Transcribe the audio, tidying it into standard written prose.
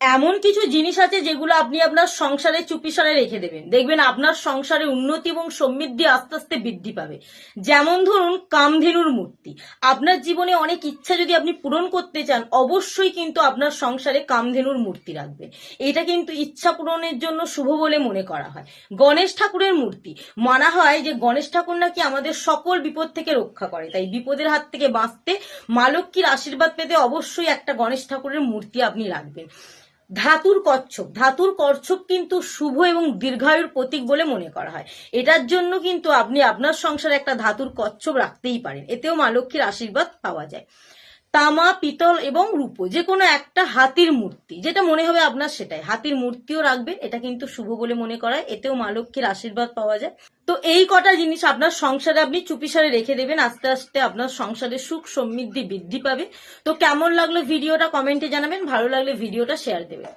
এমন কিছু জিনিস আছে যেগুলো আপনি আপনার সংসারে চুপিসারে রেখে দেবেন, দেখবেন আপনার সংসারে উন্নতি এবং সমৃদ্ধি আস্তে আস্তে বৃদ্ধি পাবে। যেমন ধরুন কামধেনুর মূর্তি। আপনার জীবনে অনেক ইচ্ছা যদি আপনি পূরণ করতে চান, অবশ্যই কিন্তু আপনার সংসারে কামধেনুর মূর্তি রাখবেন। এটা কিন্তু ইচ্ছা পূরণের জন্য শুভ বলে মনে করা হয়। গণেশ ঠাকুরের মূর্তি, মানা হয় যে গণেশ ঠাকুর নাকি আমাদের সকল বিপদ থেকে রক্ষা করে, তাই বিপদের হাত থেকে বাঁচতে, মা লক্ষ্মীর আশীর্বাদ পেতে অবশ্যই একটা গণেশ ঠাকুরের মূর্তি আপনি রাখবেন। ধাতুর কচ্ছপ, ধাতুর কচ্ছপ কিন্তু শুভ এবং দীর্ঘায়ুর প্রতীক বলে মনে করা হয়। এটার জন্য কিন্তু আপনি আপনার সংসারে একটা ধাতুর কচ্ছপ রাখতেই পারেন, এতেও মা লক্ষ্মীর আশীর্বাদ পাওয়া যায়। তামা, পিতল এবং রূপো যে কোনো একটা হাতির মূর্তি, যেটা মনে হবে আপনার সেটাই, হাতির মূর্তিও রাখবেন। এটা কিন্তু শুভ বলে মনে করা হয়, এতেও মা লক্ষ্মীর আশীর্বাদ পাওয়া যায়। তো এই কটা জিনিস আপনার সংসারে আপনি চুপিসারে রেখে দেবেন, আস্তে আস্তে আপনার সংসারে সুখ সমৃদ্ধি বৃদ্ধি পাবে। তো কেমন লাগলো ভিডিওটা কমেন্টে জানাবেন, ভালো লাগলে ভিডিওটা শেয়ার দেবেন।